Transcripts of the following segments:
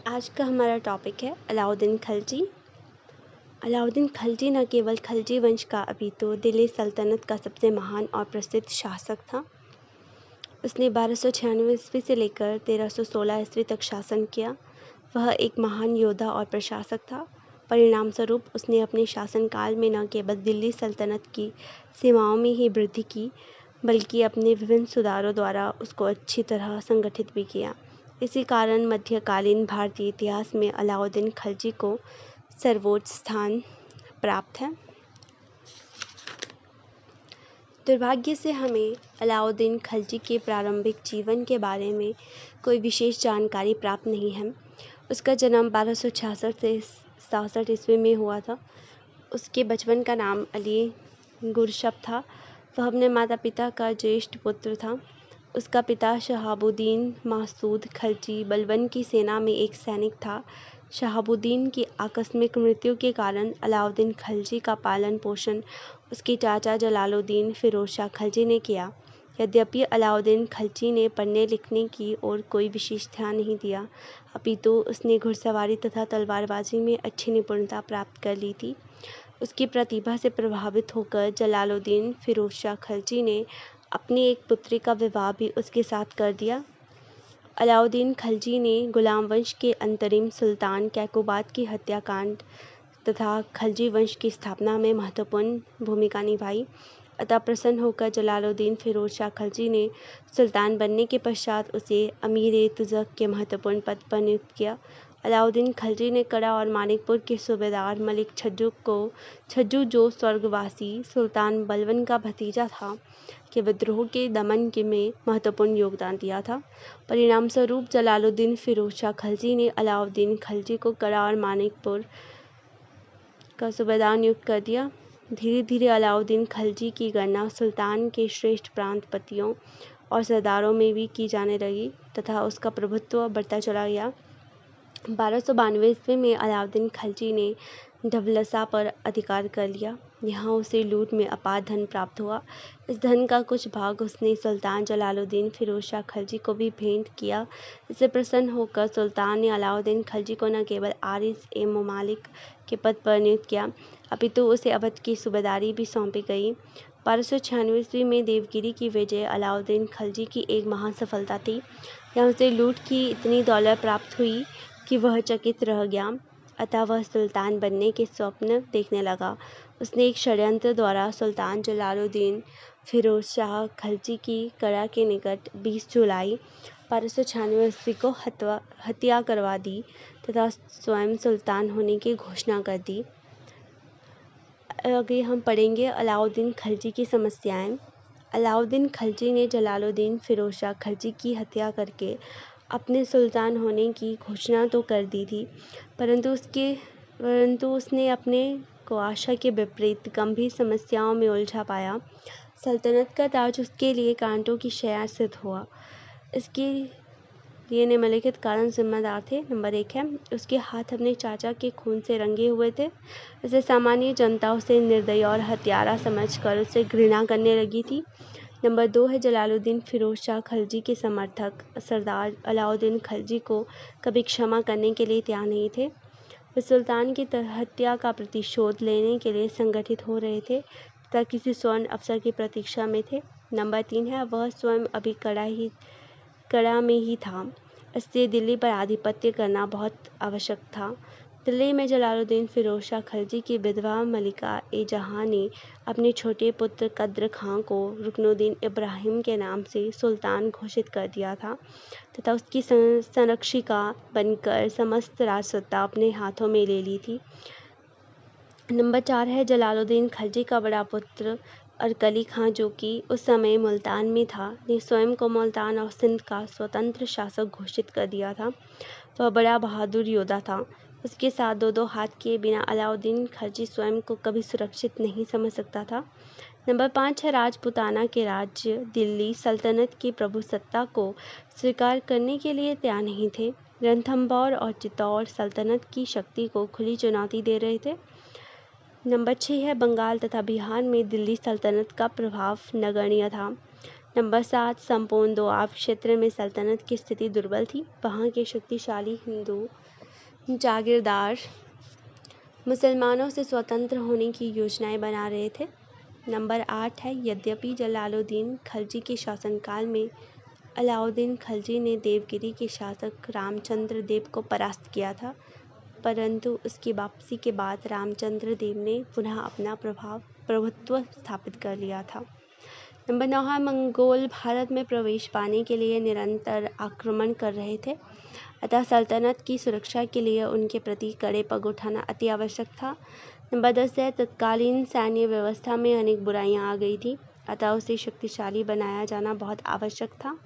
आज का हमारा टॉपिक है अलाउद्दीन खिलजी। अलाउद्दीन खिलजी न केवल खिलजी वंश का अपितु दिल्ली सल्तनत का सबसे महान और प्रसिद्ध शासक था। उसने 1296 ईस्वी से लेकर 1316 ईस्वी तक शासन किया। वह एक महान योद्धा और प्रशासक था। परिणामस्वरूप उसने अपने शासनकाल में न केवल दिल्ली सल्तनत की सीमाओं में ही वृद्धि की, बल्कि अपने विभिन्न सुधारों द्वारा उसको अच्छी तरह संगठित भी किया। इसी कारण मध्यकालीन भारतीय इतिहास में अलाउद्दीन खिलजी को सर्वोच्च स्थान प्राप्त है। दुर्भाग्य से हमें अलाउद्दीन खिलजी के प्रारंभिक जीवन के बारे में कोई विशेष जानकारी प्राप्त नहीं है। उसका जन्म 1266 से 67 ईस्वी में हुआ था। उसके बचपन का नाम अली गुरशब था। वह अपने माता पिता का ज्येष्ठ पुत्र था। उसका पिता शहाबुद्दीन मासूद खिलजी बलबन की सेना में एक सैनिक था। शहाबुद्दीन की आकस्मिक मृत्यु के कारण अलाउद्दीन खिलजी का पालन पोषण उसके चाचा जलालुद्दीन फिरोज शाह खिलजी ने किया। यद्यपि अलाउद्दीन खिलजी ने पढ़ने लिखने की ओर कोई विशेष ध्यान नहीं दिया, अपितु उसने घुड़सवारी तथा तलवारबाजी में अच्छी निपुणता प्राप्त कर ली थी। उसकी प्रतिभा से प्रभावित होकर जलालुद्दीन फिरोज शाह खिलजी ने अपनी एक पुत्री का विवाह भी उसके साथ कर दिया। अलाउद्दीन खिलजी ने गुलाम वंश के अंतरिम सुल्तान कैकुबाद की हत्याकांड तथा खिलजी वंश की स्थापना में महत्वपूर्ण भूमिका निभाई। अतः प्रसन्न होकर जलालुद्दीन फिरोज शाह खिलजी ने सुल्तान बनने के पश्चात उसे अमीर-ए-तुज़क के महत्वपूर्ण पद पर नियुक्त किया। अलाउद्दीन खिलजी ने कड़ा और मानिकपुर के सूबेदार मलिक छज्जू जो स्वर्गवासी सुल्तान बलबन का भतीजा था, के विद्रोह के दमन में महत्वपूर्ण योगदान दिया था। परिणामस्वरूप जलालुद्दीन फिरोज शाह खिलजी ने अलाउद्दीन खिलजी को कड़ा और मानिकपुर का सूबेदार नियुक्त कर दिया। धीरे धीरे अलाउद्दीन खिलजी की गणना सुल्तान के श्रेष्ठ प्रांतपतियों और सरदारों में भी की जाने लगी तथा उसका प्रभुत्व बढ़ता चला गया। 1292 ईस्वी में अलाउद्दीन खिलजी ने ढवलसा पर अधिकार कर लिया। यहाँ उसे लूट में अपार धन प्राप्त हुआ। इस धन का कुछ भाग उसने सुल्तान जलालुद्दीन फिरोज शाह खिलजी को भी भेंट किया। इससे प्रसन्न होकर सुल्तान ने अलाउद्दीन खिलजी को न केवल आरिस-ए-ममालिक के पद पर नियुक्त किया, अपितु उसे अवध की सूबेदारी भी सौंपी गई। 1296 ईस्वी में देवगिरी की विजय अलाउद्दीन खिलजी की एक महान सफलता थी। यहाँ उसे लूट की इतनी दौलत प्राप्त हुई कि वह चकित रह गया। अतः वह सुल्तान बनने के स्वप्न देखने लगा। उसने एक षड्यंत्र द्वारा सुल्तान जलालुद्दीन फिरोज शाह खिलजी की कड़ा के निकट 20 जुलाई 1296 ईस्वी को हत्या करवा दी तथा स्वयं सुल्तान होने की घोषणा कर दी। आगे हम पढ़ेंगे अलाउद्दीन खिलजी की समस्याएं। अलाउद्दीन खिलजी ने जलालुद्दीन फिरोज शाह खिलजी की हत्या करके अपने सुल्तान होने की घोषणा तो कर दी थी, परंतु उसने अपने को आशा के विपरीत गंभीर समस्याओं में उलझा पाया। सल्तनत का ताज उसके लिए कांटों की शैया सिद्ध हुआ। इसके लिए निम्नलिखित कारण जिम्मेदार थे। नंबर 1 है, उसके हाथ अपने चाचा के खून से रंगे हुए थे। इसे सामान्य जनता उसे निर्दयी और हत्यारा समझकर उससे घृणा करने लगी थी। नंबर 2 है, जलालुद्दीन फिरोज शाह खिलजी के समर्थक सरदार अलाउद्दीन खिलजी को कभी क्षमा करने के लिए तैयार नहीं थे। वे सुल्तान की हत्या का प्रतिशोध लेने के लिए संगठित हो रहे थे तथा किसी स्वर्ण अवसर की प्रतीक्षा में थे। नंबर 3 है, वह स्वयं अभी कड़ा में ही था, इसलिए दिल्ली पर आधिपत्य करना बहुत आवश्यक था। दिल्ली में जलालुद्दीन फिरोज शाह खिलजी की विधवा मलिका-ए-जहां ने अपने छोटे पुत्र कद्र खां को रुकनुद्दीन इब्राहिम के नाम से सुल्तान घोषित कर दिया था तथा उसकी संरक्षिका बनकर समस्त राजसत्ता अपने हाथों में ले ली थी। नंबर 4 है, जलालुद्दीन खिलजी का बड़ा पुत्र अरकली खां, जो कि उस समय मुल्तान में था, ने स्वयं को मुल्तान और सिंध का स्वतंत्र शासक घोषित कर दिया था। वह बड़ा बहादुर योद्धा था। उसके साथ दो हाथ किए बिना अलाउद्दीन खिलजी स्वयं को कभी सुरक्षित नहीं समझ सकता था। नंबर 5 है, राजपूताना के राज्य दिल्ली सल्तनत की प्रभुसत्ता को स्वीकार करने के लिए तैयार नहीं थे। रणथंभौर और चित्तौड़ सल्तनत की शक्ति को खुली चुनौती दे रहे थे। नंबर 6 है, बंगाल तथा बिहार में दिल्ली सल्तनत का प्रभाव नगण्य था। नंबर 7, संपूर्ण दोआब क्षेत्र में सल्तनत की स्थिति दुर्बल थी। वहाँ के शक्तिशाली हिंदू जागीरदार मुसलमानों से स्वतंत्र होने की योजनाएं बना रहे थे। नंबर 8 है, यद्यपि जलालुद्दीन खलजी के शासनकाल में अलाउद्दीन खलजी ने देवगिरी के शासक रामचंद्र देव को परास्त किया था, परंतु उसकी वापसी के बाद रामचंद्र देव ने पुनः अपना प्रभुत्व स्थापित कर लिया था। नंबर 9 है, मंगोल भारत में प्रवेश पाने के लिए निरंतर आक्रमण कर रहे थे, अतः सल्तनत की सुरक्षा के लिए उनके प्रति कड़े पग उठाना अति आवश्यक था। नंबर 10 है, तत्कालीन सैन्य व्यवस्था में अनेक बुराइयां आ गई थी, अतः उसे शक्तिशाली बनाया जाना बहुत आवश्यक था।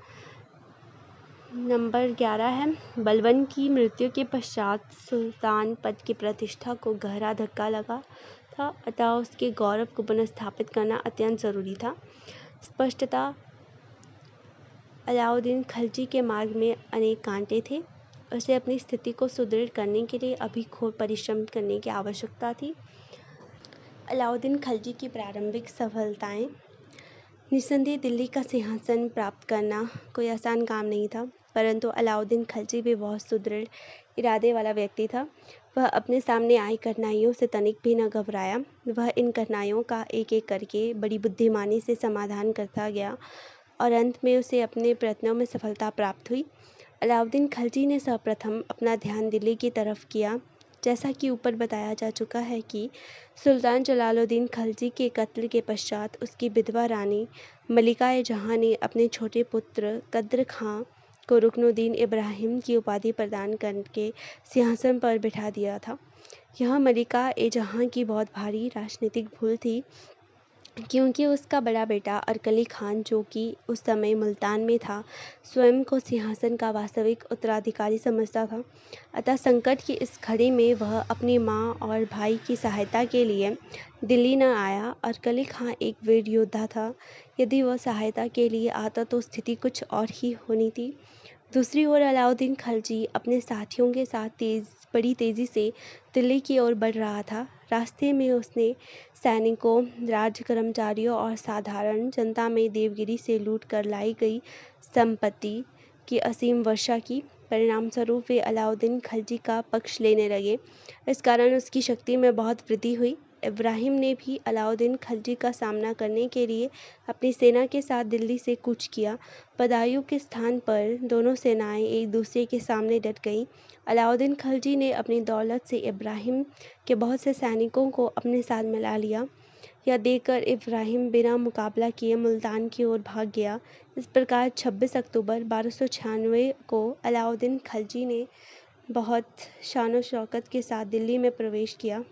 नंबर 11 है, बलबन की मृत्यु के पश्चात सुल्तान पद की प्रतिष्ठा को गहरा धक्का लगा था, अतः उसके गौरव को पुनर्स्थापित करना अत्यंत जरूरी था। स्पष्टता, अलाउद्दीन खलजी के मार्ग में अनेक कांटे थे। उसे अपनी स्थिति को सुदृढ़ करने के लिए अभी घोर परिश्रम करने की आवश्यकता थी। अलाउद्दीन खलजी की प्रारंभिक सफलताएं। निस्संदेह दिल्ली का सिंहासन प्राप्त करना कोई आसान काम नहीं था, परंतु अलाउद्दीन खलजी भी बहुत सुदृढ़ इरादे वाला व्यक्ति था। वह अपने सामने आई कठिनाइयों से तनिक भी न घबराया। वह इन कठिनाइयों का एक एक करके बड़ी बुद्धिमानी से समाधान करता गया और अंत में उसे अपने प्रयत्नों में सफलता प्राप्त हुई। अलाउद्दीन खलजी ने सर्वप्रथम अपना ध्यान दिल्ली की तरफ किया। जैसा कि ऊपर बताया जा चुका है कि सुल्तान जलालुद्दीन खलजी के कत्ल के पश्चात उसकी विधवा रानी मलिका-ए-जहां ने अपने छोटे पुत्र कद्र खां को रुकनुद्दीन इब्राहिम की उपाधि प्रदान करके सिंहासन पर बिठा दिया था। यह मलिका-ए-जहां की बहुत भारी राजनीतिक भूल थी, क्योंकि उसका बड़ा बेटा अरकली खान, जो कि उस समय मुल्तान में था, स्वयं को सिंहासन का वास्तविक उत्तराधिकारी समझता था। अतः संकट की इस घड़ी में वह अपनी मां और भाई की सहायता के लिए दिल्ली न आया। अरकली खां एक वीर योद्धा था। यदि वह सहायता के लिए आता तो स्थिति कुछ और ही होनी थी। दूसरी ओर अलाउद्दीन खलजी अपने साथियों के साथ बड़ी तेज़ी से दिल्ली की ओर बढ़ रहा था। रास्ते में उसने सैनिकों, राज्य कर्मचारियों और साधारण जनता में देवगिरी से लूट कर लाई गई संपत्ति की असीम वर्षा की। परिणामस्वरूप वे अलाउद्दीन खलजी का पक्ष लेने लगे। इस कारण उसकी शक्ति में बहुत वृद्धि हुई। इब्राहिम ने भी अलाउद्दीन खलजी का सामना करने के लिए अपनी सेना के साथ दिल्ली से कूच किया। बदायूं के स्थान पर दोनों सेनाएं एक दूसरे के सामने डट गईं। अलाउद्दीन खलजी ने अपनी दौलत से इब्राहिम के बहुत से सैनिकों को अपने साथ मिला लिया। यह देखकर इब्राहिम बिना मुकाबला किए मुल्तान की ओर भाग गया। इस प्रकार 26 अक्टूबर 1296 को अलाउद्दीन खलजी ने बहुत शान शौकत के साथ दिल्ली में प्रवेश किया।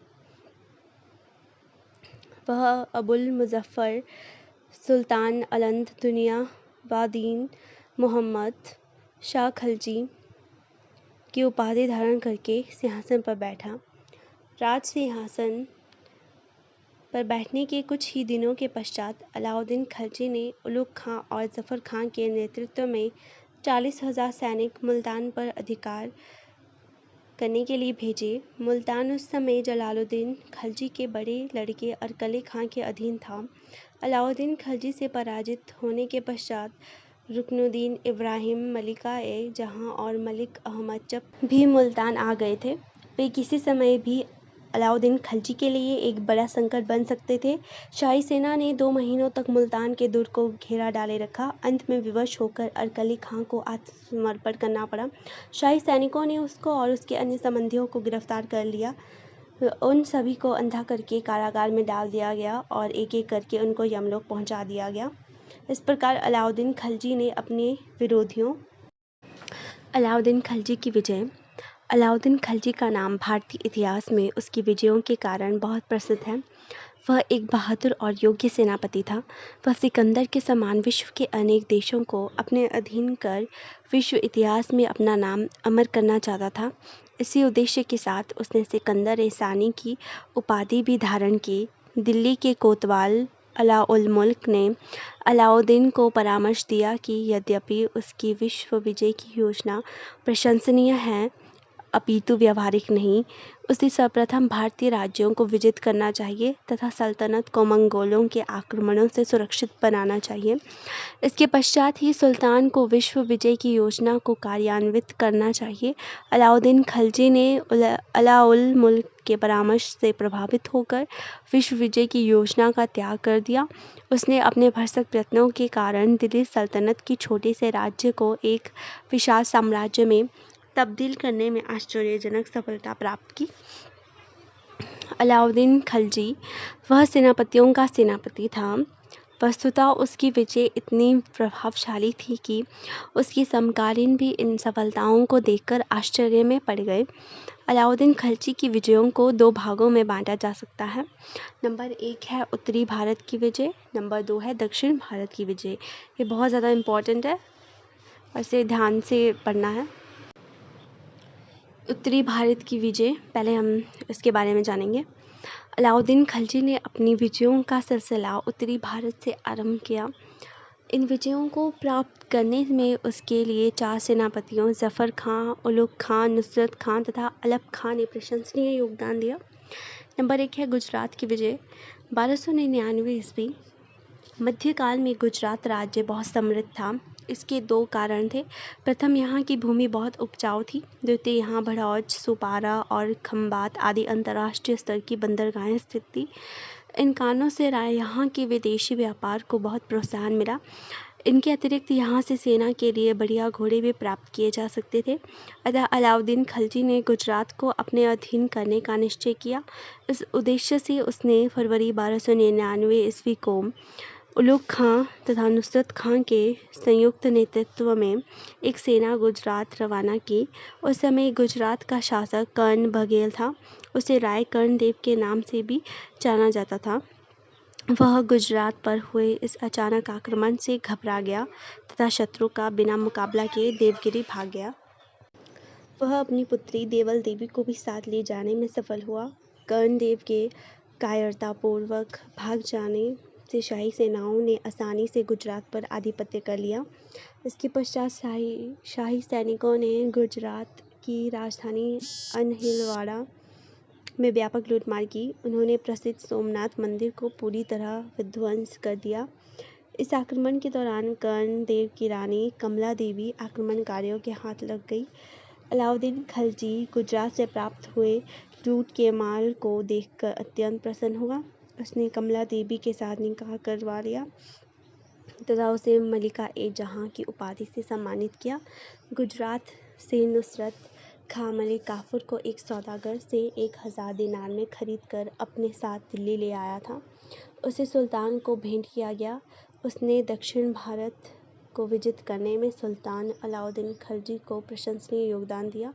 वह अबुल मुज़फ़्फ़र सुल्तान अलंद दुनिया वादीन मोहम्मद शाह खलजी की उपाधि धारण करके सिंहासन पर बैठा। राज सिंहासन पर बैठने के कुछ ही दिनों के पश्चात अलाउद्दीन खलजी ने उलुग खां और ज़फ़र खां के नेतृत्व में 40,000 सैनिक मुल्तान पर अधिकार करने के लिए भेजे। मुल्तान उस समय जलालुद्दीन खलजी के बड़े लड़के अरकली खां के अधीन था। अलाउद्दीन खलजी से पराजित होने के पश्चात रुकनुद्दीन इब्राहिम, मलिका-ए-जहां और मलिक अहमद जब भी मुल्तान आ गए थे, वे किसी समय भी अलाउद्दीन खलजी के लिए एक बड़ा संकट बन सकते थे। शाही सेना ने 2 महीनों तक मुल्तान के दुर्ग को घेरा डाले रखा। अंत में विवश होकर अरकली खां को आत्मसमर्पण करना पड़ा। शाही सैनिकों ने उसको और उसके अन्य संबंधियों को गिरफ्तार कर लिया। उन सभी को अंधा करके कारागार में डाल दिया गया और एक एक करके उनको यमलोक पहुंचा दिया गया। इस प्रकार अलाउद्दीन खलजी ने अपने विरोधियों। अलाउद्दीन खलजी की विजय। अलाउद्दीन खलजी का नाम भारतीय इतिहास में उसकी विजयों के कारण बहुत प्रसिद्ध है। वह एक बहादुर और योग्य सेनापति था। वह सिकंदर के समान विश्व के अनेक देशों को अपने अधीन कर विश्व इतिहास में अपना नाम अमर करना चाहता था। इसी उद्देश्य के साथ उसने सिकंदर-ए-सानी की उपाधि भी धारण की। दिल्ली के कोतवाल अला-उल मुल्क ने अलाउद्दीन को परामर्श दिया कि यद्यपि उसकी विश्व विजय की योजना प्रशंसनीय है, अपितु व्यावहारिक नहीं। उसे सर्वप्रथम भारतीय राज्यों को विजित करना चाहिए तथा सल्तनत को मंगोलों के आक्रमणों से सुरक्षित बनाना चाहिए। इसके पश्चात ही सुल्तान को विश्व विजय की योजना को कार्यान्वित करना चाहिए। अलाउद्दीन खिलजी ने अलाउल मुल्क के परामर्श से प्रभावित होकर विश्व विजय की योजना का त्याग कर दिया। उसने अपने भरसक प्रयत्नों के कारण दिल्ली सल्तनत की छोटे से राज्य को एक विशाल साम्राज्य में तब्दील करने में आश्चर्यजनक सफलता प्राप्त की। अलाउद्दीन खिलजी वह सेनापतियों का सेनापति था। वस्तुतः उसकी विजय इतनी प्रभावशाली थी कि उसकी समकालीन भी इन सफलताओं को देखकर आश्चर्य में पड़ गए। अलाउद्दीन खिलजी की विजयों को 2 भागों में बांटा जा सकता है। नंबर 1 है उत्तरी भारत की विजय, नंबर 2 है दक्षिण भारत की विजय। ये बहुत ज़्यादा इम्पोर्टेंट है और इसे ध्यान से पढ़ना है। उत्तरी भारत की विजय, पहले हम इसके बारे में जानेंगे। अलाउद्दीन खिलजी ने अपनी विजयों का सिलसिला उत्तरी भारत से आरंभ किया। इन विजयों को प्राप्त करने में उसके लिए 4 सेनापतियों जफ़र खां, उलुग खां, नुसरत खां तथा अलप खां ने प्रशंसनीय योगदान दिया। नंबर 1 है गुजरात की विजय। 1299 ईस्वी। मध्यकाल में गुजरात राज्य बहुत समृद्ध था। इसके 2 कारण थे। प्रथम, यहाँ की भूमि बहुत उपजाऊ थी। द्वितीय, यहाँ भड़ौच, सुपारा और खंबात आदि अंतर्राष्ट्रीय स्तर की बंदरगाहें स्थित थी। इन कारणों से यहाँ के विदेशी व्यापार को बहुत प्रोत्साहन मिला। इनके अतिरिक्त यहाँ से सेना के लिए बढ़िया घोड़े भी प्राप्त किए जा सकते थे। अतः अलाउद्दीन खिलजी ने गुजरात को अपने अधीन करने का निश्चय किया। इस उद्देश्य से उसने फरवरी 1299 ईस्वी को उलुग खां तथा नुसरत खां के संयुक्त नेतृत्व में एक सेना गुजरात रवाना की। उस समय गुजरात का शासक कर्ण बघेल था। उसे राय कर्णदेव के नाम से भी जाना जाता था। वह गुजरात पर हुए इस अचानक आक्रमण से घबरा गया तथा शत्रु का बिना मुकाबला किए देवगिरी भाग गया। वह अपनी पुत्री देवल देवी को भी साथ ले जाने में सफल हुआ। कर्णदेव के कायरतापूर्वक भाग जाने से शाही सेनाओं ने आसानी से गुजरात पर आधिपत्य कर लिया। इसके पश्चात शाही सैनिकों ने गुजरात की राजधानी अनहिलवाड़ा में व्यापक लूटमार की। उन्होंने प्रसिद्ध सोमनाथ मंदिर को पूरी तरह विध्वंस कर दिया। इस आक्रमण के दौरान कर्णदेव की रानी कमला देवी आक्रमणकारियों के हाथ लग गई। अलाउद्दीन खिलजी गुजरात से प्राप्त हुए लूट के माल को देखकर अत्यंत प्रसन्न हुआ। उसने कमला देवी के साथ निकाह करवा लिया तथा उसे मलिका ए जहां की उपाधि से सम्मानित किया। गुजरात से नुसरत खां मलिक काफूर को एक सौदागर से 1000 दिनार में खरीदकर अपने साथ दिल्ली ले आया था। उसे सुल्तान को भेंट किया गया। उसने दक्षिण भारत को विजित करने में सुल्तान अलाउद्दीन खिलजी को प्रशंसनीय योगदान दिया।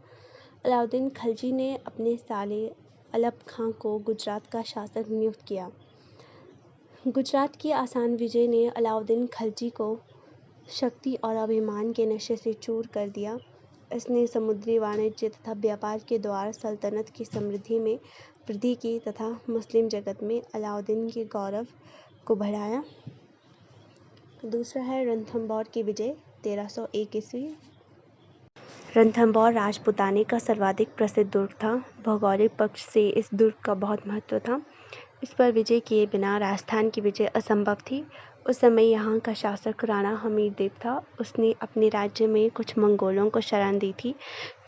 अलाउद्दीन खिलजी ने अपने साले अलप खां को गुजरात का शासक नियुक्त किया। गुजरात की आसान विजय ने अलाउद्दीन खिलजी को शक्ति और अभिमान के नशे से चूर कर दिया। इसने समुद्री वाणिज्य तथा व्यापार के द्वारा सल्तनत की समृद्धि में वृद्धि की तथा मुस्लिम जगत में अलाउद्दीन के गौरव को बढ़ाया। दूसरा है रणथंभौर की विजय 1301 ईस्वी। रणथंभौर राजपूताने का सर्वाधिक प्रसिद्ध दुर्ग था। भौगोलिक पक्ष से इस दुर्ग का बहुत महत्व था। इस पर विजय किए बिना राजस्थान की विजय असंभव थी। उस समय यहाँ का शासक राणा हमीर देव था। उसने अपने राज्य में कुछ मंगोलों को शरण दी थी,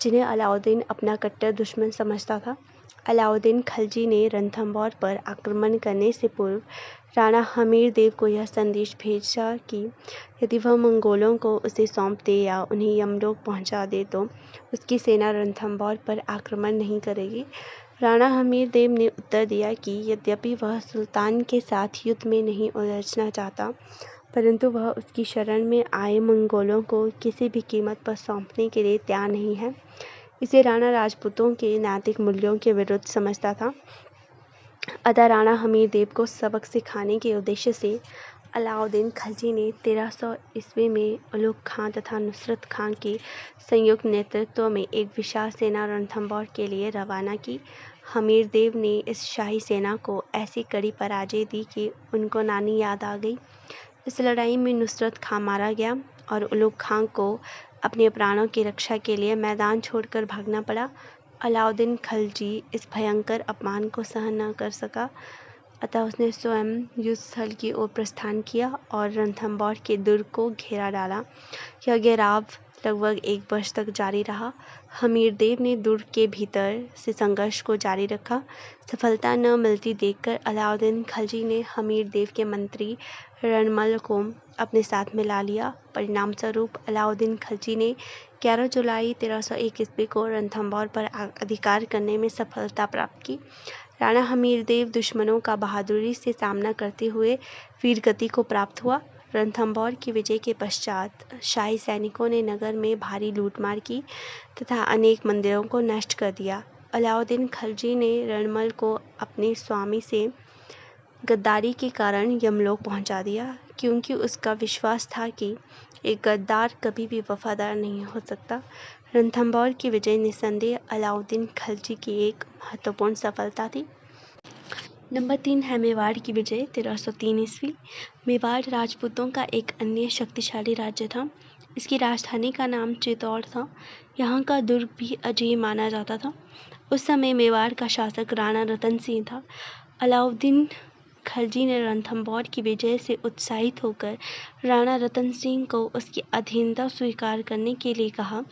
जिन्हें अलाउद्दीन अपना कट्टर दुश्मन समझता था। अलाउद्दीन खिलजी ने रणथंभौर पर आक्रमण करने से पूर्व राणा हमीर देव को यह संदेश भेजा कि यदि वह मंगोलों को उसे सौंप दे या उन्हें यमलोक पहुंचा दे तो उसकी सेना रणथंभौर पर आक्रमण नहीं करेगी। राणा हमीर देव ने उत्तर दिया कि यद्यपि वह सुल्तान के साथ युद्ध में नहीं उलझना चाहता, परंतु वह उसकी शरण में आए मंगोलों को किसी भी कीमत पर सौंपने के लिए तैयार नहीं है। इसे राणा राजपूतों के नैतिक मूल्यों के विरुद्ध समझता था। अतः राणा हमीर देव को सबक सिखाने के उद्देश्य से अलाउद्दीन खिलजी ने 1300 ईस्वी में उलुग खां तथा नुसरत खां के संयुक्त नेतृत्व में एक विशाल सेना रणथंभौर के लिए रवाना की। हमीर देव ने इस शाही सेना को ऐसी कड़ी पराजय दी कि उनको नानी याद आ गई। इस लड़ाई में नुसरत खां मारा गया और उलुग खां को अपने प्राणों की रक्षा के लिए मैदान छोड़कर भागना पड़ा। अलाउद्दीन खिलजी इस भयंकर अपमान को सहन न कर सका, अतः उसने स्वयं युद्ध स्थल की ओर प्रस्थान किया और रणथंभौर के दुर्ग को घेरा डाला। यह घेराव लगभग 1 वर्ष तक जारी रहा। हमीरदेव ने दुर्ग के भीतर से संघर्ष को जारी रखा। सफलता न मिलती देखकर अलाउद्दीन खिलजी ने हमीरदेव के मंत्री रणमल को अपने साथ मिला लिया। परिणाम स्वरूप अलाउद्दीन खिलजी ने 11 जुलाई 1301 ईस्वी को रणथंभौर पर अधिकार करने में सफलता प्राप्त की। राणा हमीरदेव दुश्मनों का बहादुरी से सामना करते हुए वीरगति को प्राप्त हुआ। रणथंभौर की विजय के पश्चात शाही सैनिकों ने नगर में भारी लूटमार की तथा अनेक मंदिरों को नष्ट कर दिया। अलाउद्दीन खिलजी ने रणमल को अपने स्वामी से गद्दारी के कारण यमलोक पहुंचा दिया, क्योंकि उसका विश्वास था कि एक गद्दार कभी भी वफादार नहीं हो सकता। रणथंभौर की विजय निस्संदेह अलाउद्दीन खिलजी की एक महत्वपूर्ण सफलता थी। नंबर 3 है मेवाड़ की विजय 1303 ईस्वी। मेवाड़ राजपूतों का एक अन्य शक्तिशाली राज्य था। इसकी राजधानी का नाम चित्तौड़ था। यहाँ का दुर्ग भी अजेय माना जाता था। उस समय मेवाड़ का शासक राणा रतन सिंह था। अलाउद्दीन खिलजी ने रणथंभौर की विजय से उत्साहित होकर राणा रतन सिंह को उसकी अधीनता स्वीकार करने के लिए कहा।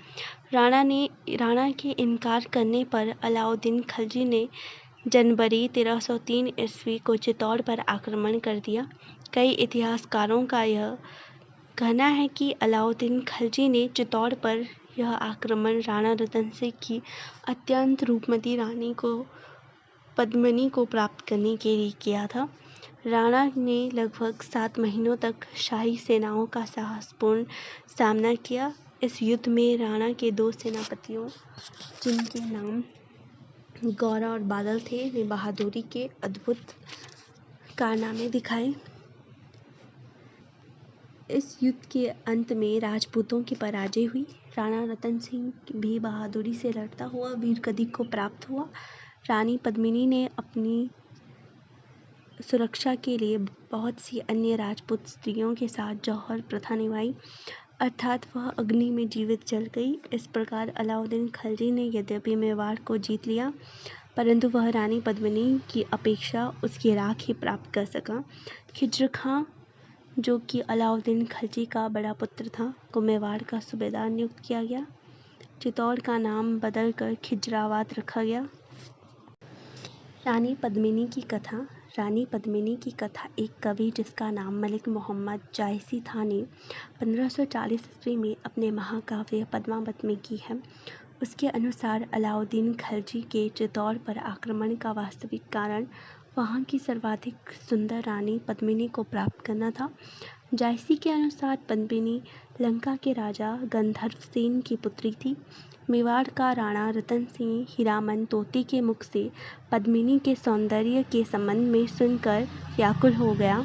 राणा के इनकार करने पर अलाउद्दीन खिलजी ने जनवरी 1303 ईस्वी को चित्तौड़ पर आक्रमण कर दिया। कई इतिहासकारों का यह कहना है कि अलाउद्दीन खिलजी ने चित्तौड़ पर यह आक्रमण राणा रतन सिंह की अत्यंत रूपमती रानी को पद्मिनी को प्राप्त करने के लिए किया था। राणा ने लगभग 7 महीनों तक शाही सेनाओं का साहसपूर्ण सामना किया। इस युद्ध में राणा के 2 सेनापतियों, जिनके नाम गौरा और बादल थे, ने बहादुरी के अद्भुत कारनामे दिखाए। इस युद्ध के अंत में राजपूतों की पराजय हुई। राणा रतन सिंह भी बहादुरी से लड़ता हुआ वीरगति को प्राप्त हुआ। रानी पद्मिनी ने अपनी सुरक्षा के लिए बहुत सी अन्य राजपूत स्त्रियों के साथ जौहर प्रथा निभाई, अर्थात वह अग्नि में जीवित जल गई। इस प्रकार अलाउद्दीन खिलजी ने यद्यपि मेवाड़ को जीत लिया, परंतु वह रानी पद्मिनी की अपेक्षा उसकी राख ही प्राप्त कर सका। खिज्र खां, जो कि अलाउद्दीन खिलजी का बड़ा पुत्र था, को मेवाड़ का सूबेदार नियुक्त किया गया। चित्तौड़ का नाम बदलकर खिजराबाद रखा गया। रानी पद्मिनी की कथा। रानी पद्मिनी की कथा एक कवि जिसका नाम मलिक मोहम्मद जायसी था ने 1540 ईस्वी में अपने महाकाव्य पद्मावत में की है। उसके अनुसार अलाउद्दीन खिलजी के चित्तौड़ पर आक्रमण का वास्तविक कारण वहाँ की सर्वाधिक सुंदर रानी पद्मिनी को प्राप्त करना था। जायसी के अनुसार पद्मिनी लंका के राजा गंधर्वसेन की पुत्री थी। मेवाड़ का राणा रतन सिंह हीरामन तोती के मुख से पद्मिनी के सौंदर्य के संबंध में सुनकर व्याकुल हो गया,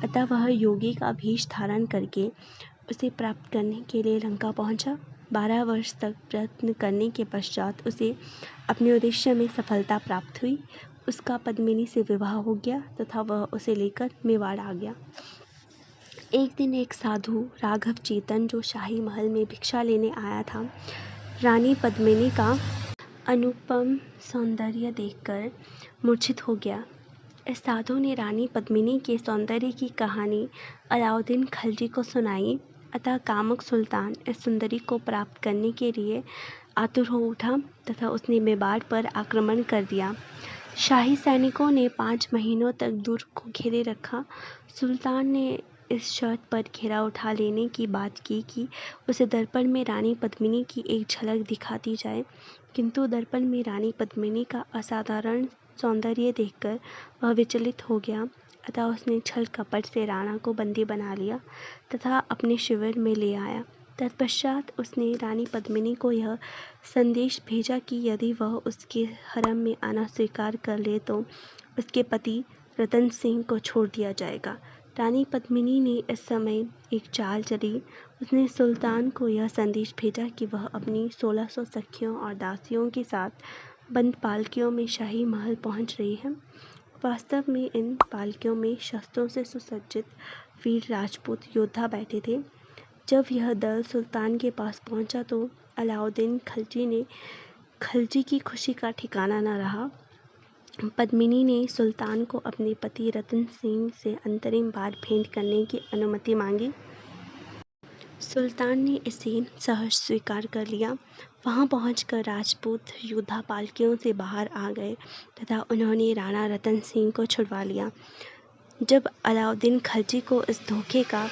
अतः वह योगी का भेष धारण करके उसे प्राप्त करने के लिए लंका पहुंचा। 12 वर्ष तक प्रयत्न करने के पश्चात उसे अपने उद्देश्य में सफलता प्राप्त हुई। उसका पद्मिनी से विवाह हो गया तथा वह उसे लेकर मेवाड़ आ गया। एक दिन एक साधु राघव चेतन, जो शाही महल में भिक्षा लेने आया था, रानी पद्मिनी का अनुपम सौंदर्य देखकर मूर्छित हो गया। इस साधु ने रानी पद्मिनी के सौंदर्य की कहानी अलाउद्दीन खिलजी को सुनाई, अतः कामुक सुल्तान इस सुंदरी को प्राप्त करने के लिए आतुर हो उठा तथा उसने मेवाड़ पर आक्रमण कर दिया। शाही सैनिकों ने 5 महीनों तक दुर्ग को घेरे रखा। सुल्तान ने इस शर्त पर घेरा उठा लेने की बात की कि उसे दर्पण में रानी पद्मिनी की एक झलक दिखा दी जाए, किंतु दर्पण में रानी पद्मिनी का असाधारण सौंदर्य देखकर वह विचलित हो गया, अतः उसने छल कपट से राणा को बंदी बना लिया तथा अपने शिविर में ले आया। तत्पश्चात उसने रानी पद्मिनी को यह संदेश भेजा कि यदि वह उसके हरम में आना स्वीकार कर ले तो उसके पति रतन सिंह को छोड़ दिया जाएगा। रानी पद्मिनी ने इस समय एक चाल चली। उसने सुल्तान को यह संदेश भेजा कि वह अपनी 1600 सखियों और दासियों के साथ बंद पालकियों में शाही महल पहुंच रही है। वास्तव में इन पालकियों में शस्त्रों से सुसज्जित वीर राजपूत योद्धा बैठे थे, जब यह दल सुल्तान के पास पहुंचा तो अलाउद्दीन खिलजी ने खिलजी की खुशी का ठिकाना न रहा। पद्मिनी ने सुल्तान को अपने पति रतन सिंह से अंतरिम बार भेंट करने की अनुमति मांगी। सुल्तान ने इसे सहर्ष स्वीकार कर लिया। वहां पहुंचकर राजपूत योद्धा पालकियों से बाहर आ गए तथा उन्होंने राणा रतन सिंह को छुड़वा लिया। जब अलाउद्दीन खिलजी को इस धोखे का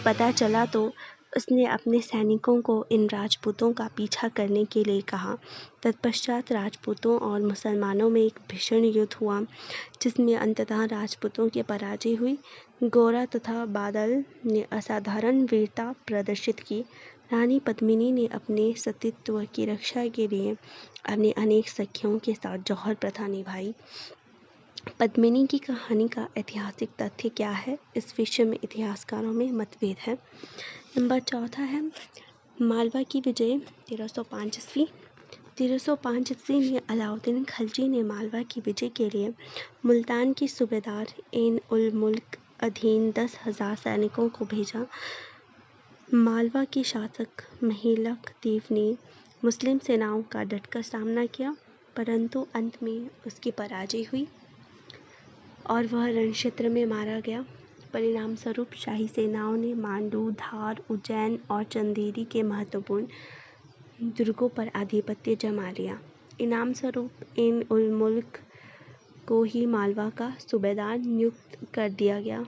पता चला तो उसने अपने सैनिकों को इन राजपूतों का पीछा करने के लिए कहा। तत्पश्चात राजपूतों और मुसलमानों में एक भीषण युद्ध हुआ जिसमें अंततः राजपूतों की पराजय हुई। गोरा तथा बादल ने असाधारण वीरता प्रदर्शित की। रानी पद्मिनी ने अपने सतीत्व की रक्षा के लिए अपने अनेक सखियों के साथ जौहर प्रथा निभाई। पद्मिनी की कहानी का ऐतिहासिक तथ्य क्या है, इस विषय में इतिहासकारों में मतभेद है। नंबर 4 है मालवा की विजय 1305 ईस्वी। 1305 ईस्वी में अलाउद्दीन खिलजी ने मालवा की विजय के लिए मुल्तान के सूबेदार एन उल मुल्क अधीन 10,000 सैनिकों को भेजा। मालवा के शासक महिलक देव ने मुस्लिम सेनाओं का डटकर सामना किया, परंतु अंत में उसकी पराजय हुई और वह रणक्षेत्र में मारा गया। परिणाम स्वरूप शाही सेनाओं ने मांडू, धार, उज्जैन और चंदेरी के महत्वपूर्ण दुर्गों पर आधिपत्य जमा लिया। इनाम स्वरूप एन उल मुल्क को ही मालवा का सूबेदार नियुक्त कर दिया गया।